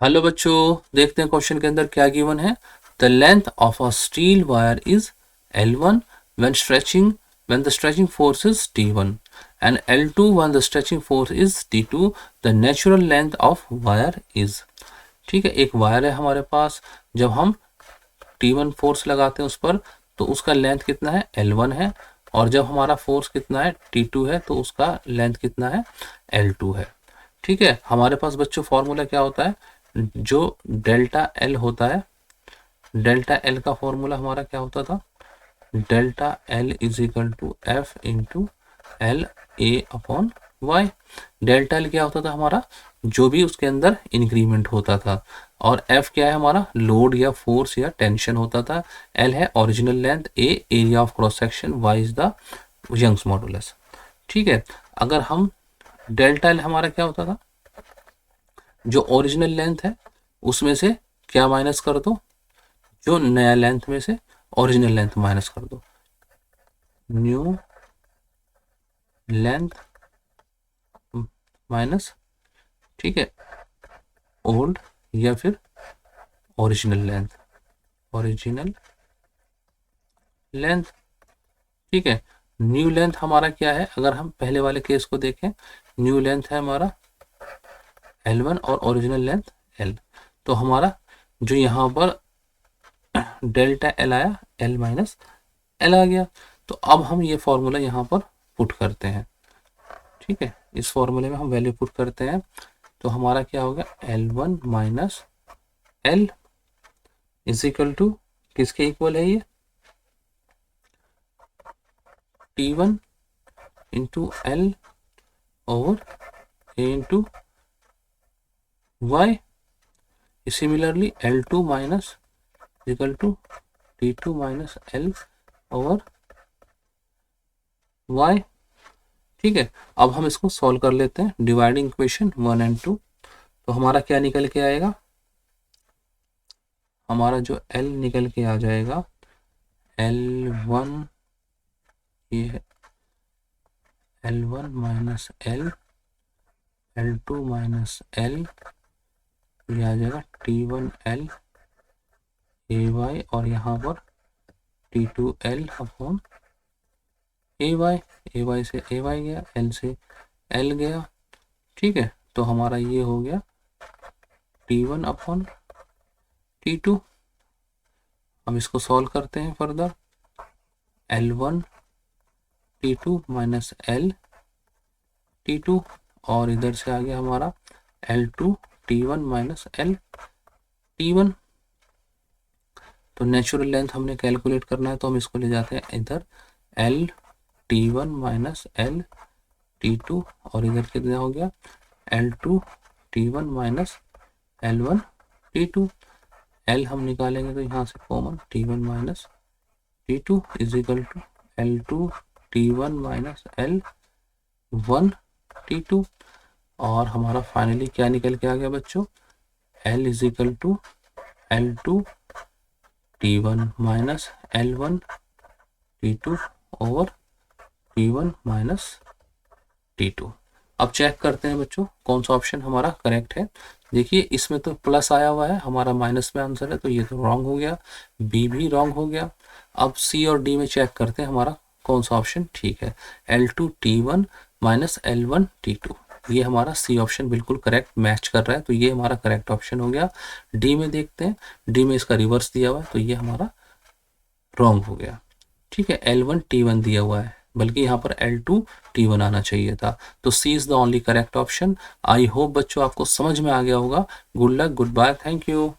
Hello बच्चों, देखते हैं क्वेश्चन के अंदर क्या गिवन है। The length of a steel wire is L1 when the stretching force is T1 and L2 when the stretching force is T2. The natural length of wire is। ठीक है, एक वायर है हमारे पास। जब हम T1 फोर्स लगाते हैं उस पर तो उसका लेंथ कितना है, L1 है। और जब हमारा फोर्स कितना है, T2 है, तो उसका लेंथ कितना है, L2 है। ठीक है, हमारे पास बच्चों फॉर्मूला क्या होता है, जो डेल्टा एल होता है, डेल्टा एल का फॉर्मूला हमारा क्या होता था, delta L is equal to F into L A upon Y. Delta L क्या होता था हमारा, जो भी उसके अंदर इंक्रीमेंट होता था। और एफ क्या है हमारा, लोड या फोर्स या टेंशन होता था। एल है original length, A area of cross section, Y is the Young's modulus. ठीक है, अगर हम डेल्टा एल हमारा क्या होता था, जो ओरिजिनल लेंथ है उसमें से क्या माइनस कर दो, जो नया लेंथ में से ओरिजिनल लेंथ माइनस कर दो, न्यू लेंथ माइनस, ठीक है, ओल्ड या फिर ओरिजिनल लेंथ, ओरिजिनल लेंथ। ठीक है, न्यू लेंथ हमारा क्या है, अगर हम पहले वाले केस को देखें, न्यू लेंथ है हमारा L1 और ओरिजिनल लेंथ L। तो हमारा जो यहाँ पर डेल्टा एल आया, एल माइनस एल आ गया। तो अब हम ये फॉर्मूला यहाँ पर पुट करते हैं। ठीक है, इस फॉर्मूले में हम वैल्यू पुट करते हैं तो हमारा क्या होगा, L1 minus L is equal to किसके इक्वल है ये, T1 into L over A into Y. Similarly L2 minus equal to T2 minus L over Y. ठीक है, अब हम इसको सॉल्व कर लेते हैं, डिवाइडिंग इक्वेशन 1 एंड 2। तो हमारा क्या निकल के आएगा, हमारा जो L निकल के आ जाएगा, L1 ये है L1 minus L, L2 minus L, ये आ जाएगा T1 एल ए वाई, और यहाँ पर T2 एल अपॉन ए वाई। ए वाई से ए वाई गया, एल से एल गया। ठीक है, तो हमारा ये हो गया T1 अपॉन T2। हम इसको सॉल्व करते हैं further, L1 T2 minus L T2, और इधर से आ गया हमारा L2 T1 minus L T1। तो नेचुरल लेंथ हमने कैलकुलेट करना है, तो हम इसको ले जाते हैं इधर, L T1 minus L T2, और इधर कितना हो गया, L2 T1 minus L1 T2। L हम निकालेंगे तो यहाँ से common, T1 minus T2 is equal to L2 T1 minus L1 T2। और हमारा फाइनली क्या निकल के आ गया बच्चों, L is equal to L2 T1 minus L1 T2 over T1 minus T2। अब चेक करते हैं बच्चों कौन सा ऑप्शन हमारा करेक्ट है। देखिए इसमें तो प्लस आया हुआ है, हमारा माइनस में आंसर है, तो ये तो रॉन्ग हो गया, बी भी रॉन्ग हो गया। अब सी और डी में चेक करते हैं हमारा कौन सा ऑप्शन ठीक है, L2 T1 minus L1 T2, ये हमारा सी ऑप्शन बिल्कुल करेक्ट मैच कर रहा है, तो ये हमारा करेक्ट ऑप्शन हो गया। डी में देखते हैं, डी में इसका रिवर्स दिया हुआ है, तो ये हमारा रॉन्ग हो गया। ठीक है, L1 T1 दिया हुआ है, बल्कि यहाँ पर L2 T1 आना चाहिए था। तो C is the only correct option. I hope बच्चों आपको समझ में आ गया होगा। Good luck, good bye, thank you.